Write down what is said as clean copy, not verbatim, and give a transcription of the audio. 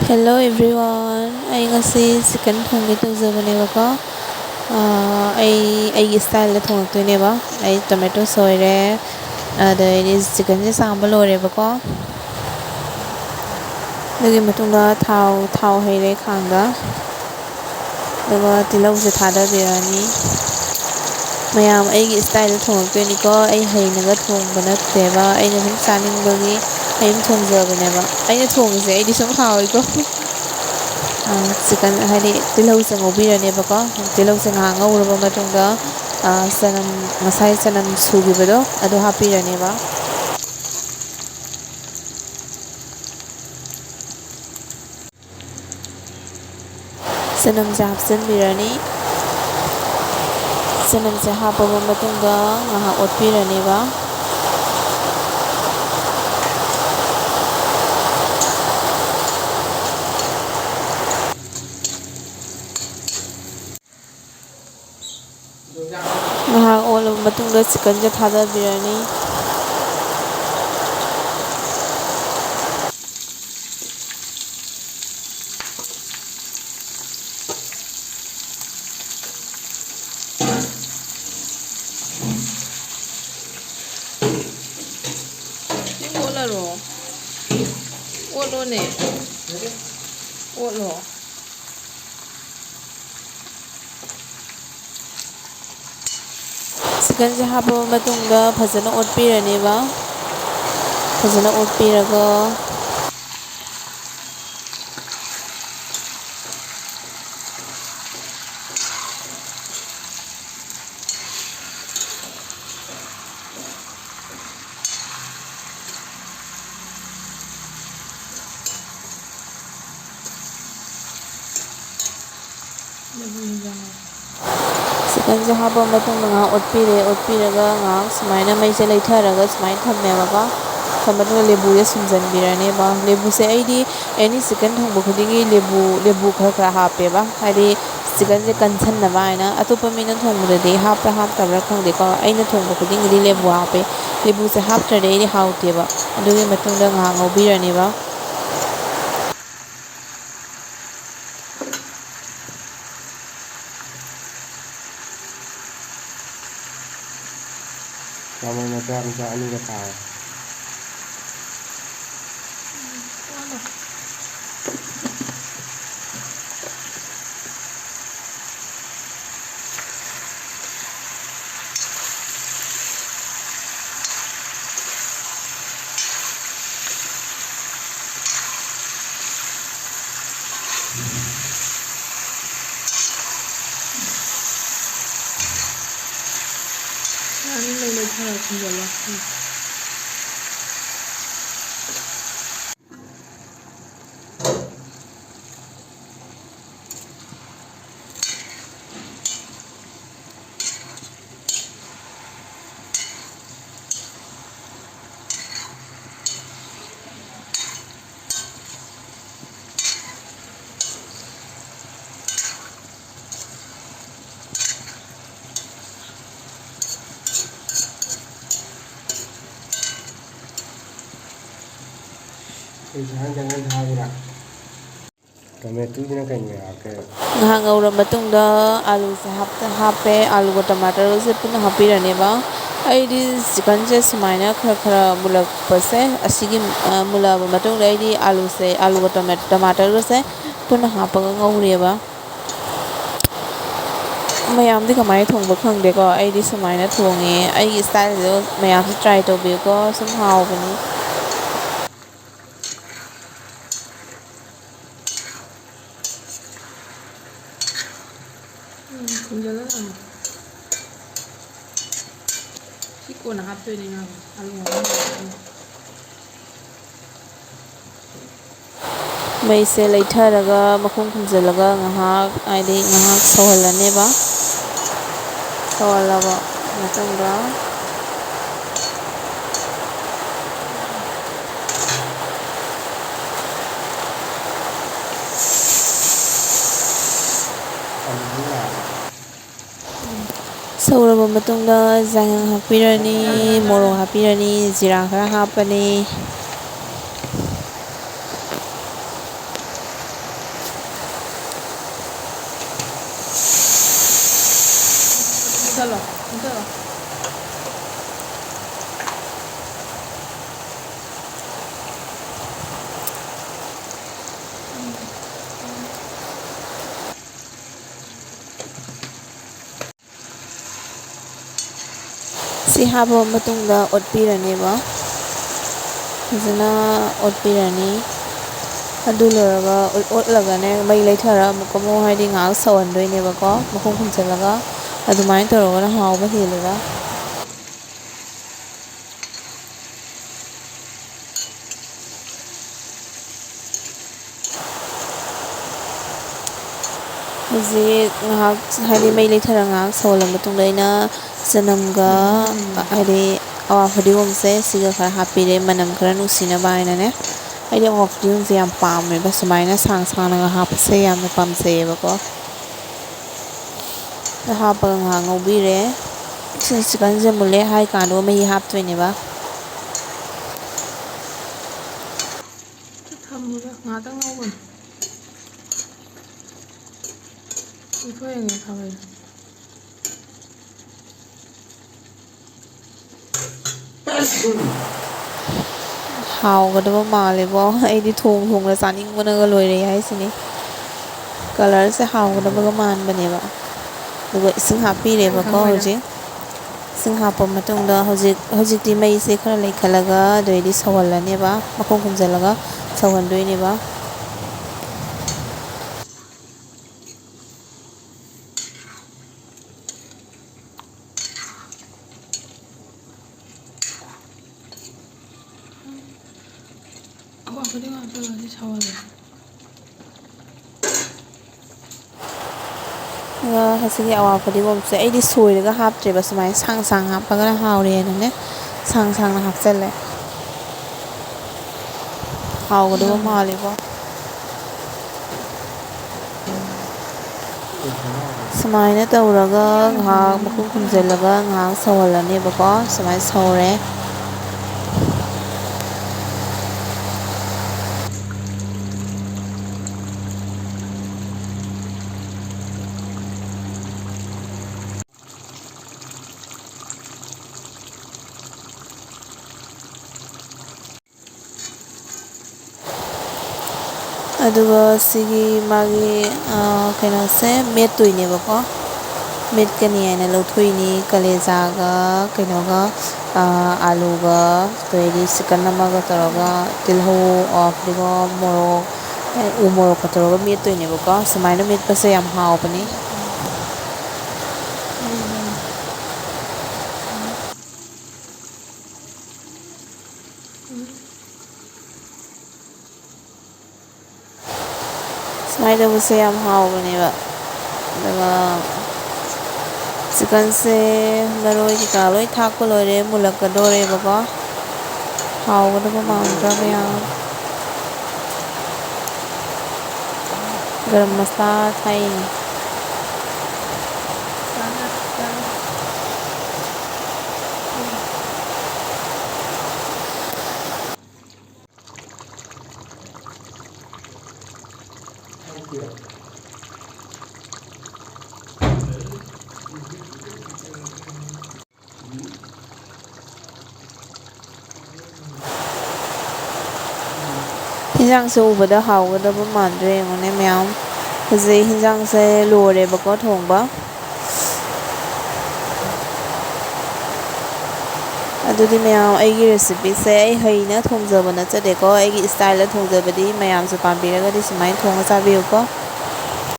Hello everyone. I ngasi chicken thongge tawjabanebako. I style la thongtoineba. I tomato soire. The is chicken je samba lorebako. Lagi matungda thau haire khangda. Daga tilau je thada birani. Mayam I style la thongtoiniko. I hainaga thongba natteba. I na sum chaningbagi I thongjabaneba. I na thongise I di sum hawiko. Chicken hari tilau se ngobiranebako. Tilau se ngangawraba matungda sanam ngasai sanam sugibado ado hapiraneba. Sanam se hapsanbirani. Sanam se hapaba matungda ngaha otpiraneba. Ngahak olaba matungda chicken je thadabirani. Olo ne. Olo. Chicken je hapaba matungda phajana otpiraneba. Phajana otpiraga chicken je hapaba matungda ngahak otpiraga ngahak sumaina maise leitharaga sumaina thammebako. Thammatuna lebu ye sumjanbiraneba. Lebu se aidi any chicken thongba khudingi lebu khara hapeba. Hari chicken je kansannaba aina atopa mina thongbadadi hapra haptabra khangdeko. Aina thongba khudingi lebu hape. Lebu se haptrade aidi hauteba. Adugi matungda ngahak ngobiraneba. Kamu nak cari anu kata? Ini lele thara kunjala. Jangan thai nak. Tomato ni nak ni apa? Ngahak ngawra matungda alu se hape alu ko tomato se puna hapiraneba. Aidi chicken je sumaina khara mulakpase asigi mulaba matungda aidi alu ko tomato se puna hapaga ngawreba. Mayamdi kamai thongba khangdeko. Aidi sumaina thonge. Ai style jo mayam try tobiko sum hawbani. Kunjala na. Siko na hapto ni nga alu mo. Maise leitharaga makhung kunjalaga ngahak aidi ngahak sohalaneba. Sohalaba matungda sauraba matungda jangang hapirani, morong hapirani, jira khara hapani. ꯆꯠꯂꯣ ꯆꯠꯂꯣ ꯁꯤ ꯍꯥꯞꯄ ꯃꯇꯨꯡꯗ ꯑꯣꯠꯄꯤꯔꯅꯦꯕ ꯐꯖꯅ ꯑꯣꯠꯄꯤꯔꯅꯤ ꯑꯗꯨ ꯂꯣꯏꯔꯒ ꯑꯣꯠꯂꯒꯅꯦ ꯃꯩ ꯂꯩꯊꯔ ꯑꯃꯨꯛ ꯍꯥꯏꯗꯤ ꯉꯥꯏꯍꯥꯛ ꯁꯧꯍꯟꯗꯣꯏꯅꯦꯕꯀꯣ ꯃꯈꯨꯝ ꯈꯨꯝꯖꯤꯜꯂꯒ ꯑꯗꯨꯃꯥꯏꯅ ꯇꯧꯔꯒꯅ ꯍꯥꯎꯕ ꯍꯦꯜꯂꯦꯕ ꯍꯧꯖꯤꯛ ꯉꯥꯏꯍꯥꯛ ꯍꯥꯏꯗꯤ ꯃꯩ ꯂꯩꯊꯔ ꯉꯥꯏꯍꯥꯛ ꯁꯧꯍꯜꯂ ꯃꯇꯨꯡꯗ ꯑꯩꯅ ꯆꯅꯝꯒ ꯍꯥꯏꯗꯤ ꯑꯋꯥ ꯐꯗꯤꯒꯣꯝꯁꯦ ꯁꯤꯒ ꯈꯔ ꯍꯥꯞꯄꯤꯔꯦ ꯃꯅꯝ ꯈꯔ ꯅꯨꯡꯁꯤꯅꯕ ꯍꯥꯏꯅꯅꯦ ꯑꯩꯗꯤ ꯑꯋꯥ ꯐꯗꯤꯒꯣꯝꯁꯦ ꯌꯥꯝ ꯄꯥꯝꯃꯦꯕ ꯁꯨꯃꯥꯏꯅ ꯁꯥꯡ ꯁꯥꯡꯅꯒ ꯍꯥꯞꯄꯁꯦ ꯌꯥꯝꯅ ꯄꯥꯝꯖꯩꯌꯦꯕꯀꯣ ꯍꯥꯞꯄꯒ ꯉꯥꯏꯍꯥꯛ ꯉꯧꯕꯤꯔꯦ ꯆꯤꯛꯀꯟꯁꯦ ꯃꯨꯜꯂꯦ ꯍꯥꯏ ꯀꯥꯟꯗ ꯃꯍꯤ ꯍꯥꯞꯇꯣꯏꯅꯦꯕ ꯊꯝꯃꯒ ꯉꯥꯛꯇꯪ ꯉꯧꯒꯅꯤ ꯏꯊꯣꯛꯑꯦꯅꯦ ꯈꯥꯕꯩ ꯍꯥꯎꯒꯗꯕ ꯃꯥꯜꯂꯦꯕꯣ ꯑꯩꯗꯤ ꯊꯣꯡꯅ ꯆꯥꯅꯤꯡꯕꯅꯒ ꯂꯣꯏꯔꯦ ꯍꯥꯏꯁꯤꯅꯤ ꯀꯂꯔꯁꯦ ꯍꯥꯎꯒꯗꯕꯒ ꯃꯥꯟꯕꯅꯦꯕ ꯑꯗꯨꯒ ꯏꯁꯤꯡ ꯑꯩ ꯍꯥꯞꯄꯤꯔꯦꯕꯀꯣ ꯈꯪꯉꯣꯏꯗ ꯍꯧꯖꯤꯛ ꯏꯁꯤꯡ ꯍꯥꯞꯄ ꯃꯇꯨꯡꯗ ꯍꯧꯖꯤꯛꯇꯤ ꯃꯩꯁꯦ ꯈꯔ ꯂꯩꯈꯠꯂꯒ ꯑꯗꯩꯗꯤ ꯁꯧꯍꯜꯂꯅꯦꯕ ꯃꯈꯨꯝ ꯈꯨꯝꯖꯤꯜꯂꯒ ꯁꯧꯍꯟꯗꯣꯏꯅꯦꯕ ꯑꯋꯥ ꯐꯗꯤꯒꯣꯝ ꯍꯥꯞꯆꯤꯜꯂꯗꯤ ꯁꯧꯍꯜꯂꯦ ꯉꯁꯤꯒꯤ ꯑꯋꯥ ꯐꯗꯤꯒꯣꯝꯁꯦ ꯑꯩꯗꯤ ꯁꯣꯏꯔꯒ ꯍꯥꯞꯇ꯭ꯔꯦꯕ ꯁꯨꯃꯥꯏꯅ ꯁꯥꯡ ꯁꯥꯡ ꯍꯥꯞꯄꯒꯅ ꯍꯥꯎꯔꯦꯅꯅꯦ ꯁꯥꯡ ꯁꯥꯡꯅ ꯍꯥꯞꯆꯤꯜꯂꯦ ꯍꯥꯎꯒꯗꯕ ꯃꯥꯜꯂꯦꯀꯣ ꯁꯨꯃꯥꯏꯅ ꯇꯧꯔꯒ ꯉꯥꯏꯍꯥꯛ ꯃꯈꯨꯝ ꯈꯨꯝꯖꯤꯜꯂꯒ ꯉꯥꯏꯍꯥꯛ ꯁꯧꯍꯜꯂꯅꯦꯕꯀꯣ ꯁꯨꯃꯥꯏꯅ ꯁꯧꯔꯦ ꯑꯗꯨꯒ ꯁꯤꯒꯤ ꯃꯥꯒꯤ ꯀꯩꯅꯣꯁꯦ ꯃꯦꯠꯇꯣꯏꯅꯦꯕꯀꯣ ꯃꯦꯠꯀꯅꯤ ꯍꯥꯏꯅ ꯂꯧꯊꯣꯛꯏꯅꯤ ꯀꯂꯦꯖꯥꯒ ꯀꯩꯅꯣꯒ ꯑꯥꯂꯨꯒ ꯑꯗꯩꯗꯤ ꯆꯤꯛꯀꯟ ꯑꯃꯒ ꯇꯧꯔꯒ ꯇꯤꯜꯍꯧ ꯐꯗꯤꯒꯣꯝ ꯃꯣꯔꯣꯛ ꯎ ꯃꯣꯔꯣꯛꯀ ꯇꯧꯔꯒ ꯃꯦꯠꯇꯣꯏꯅꯦꯕꯀꯣ ꯁꯨꯃꯥꯏꯅ ꯃꯦꯠꯄꯁꯦ ꯌꯥꯝ ꯍꯥꯎꯕꯅꯤ ꯁꯨꯃꯥꯏꯅ ꯇꯧꯕꯁꯦ ꯌꯥꯝ ꯍꯥꯎꯕꯅꯦꯕ ꯑꯗꯨꯒ ꯆꯤꯛꯀꯟꯁꯦ ꯃꯔꯣꯏ ꯀꯩꯀꯥ ꯂꯣꯏ ꯊꯥꯛꯄ ꯂꯣꯏꯔꯦ ꯃꯨꯜꯂꯛꯀꯗꯣꯔꯦꯕꯀꯣ ꯍꯥꯎꯒꯗꯕ ꯃꯥꯟꯗ꯭ꯔꯥ ꯃꯌꯥꯝ ꯒꯔꯝ ꯃꯁꯥꯂꯥ ꯊꯥꯛꯏꯅꯤ ꯍꯤꯟꯖꯥꯡꯁꯦ ꯎꯕꯗ ꯍꯥꯎꯒꯗꯕ ꯃꯥꯟꯗ꯭ꯔꯦ ꯌꯦꯡꯉꯣꯅꯦ ꯃꯌꯥꯝ ꯍꯧꯖꯤꯛ ꯍꯤꯟꯖꯥꯡꯁꯦ ꯂꯣꯏꯔꯦꯕꯀꯣ ꯊꯣꯡꯕ ꯑꯗꯨꯗꯤ ꯃꯌꯥꯝ ꯑꯩꯒꯤ ꯔꯦꯁꯤꯄꯤꯁꯦ ꯑꯩ ꯍꯩꯅ ꯊꯣꯡꯖꯕ ꯅꯠꯆꯗꯦꯀꯣ ꯑꯩꯒꯤ ꯏꯁꯇꯥꯏꯜꯗ ꯊꯣꯡꯖꯕꯗꯤ ꯃꯌꯥꯝꯁꯨ ꯄꯥꯝꯕꯤꯔꯒꯗꯤ ꯁꯨꯃꯥꯏꯅ ꯊꯣꯡꯉ ꯆꯥꯕꯤꯌꯨꯀꯣ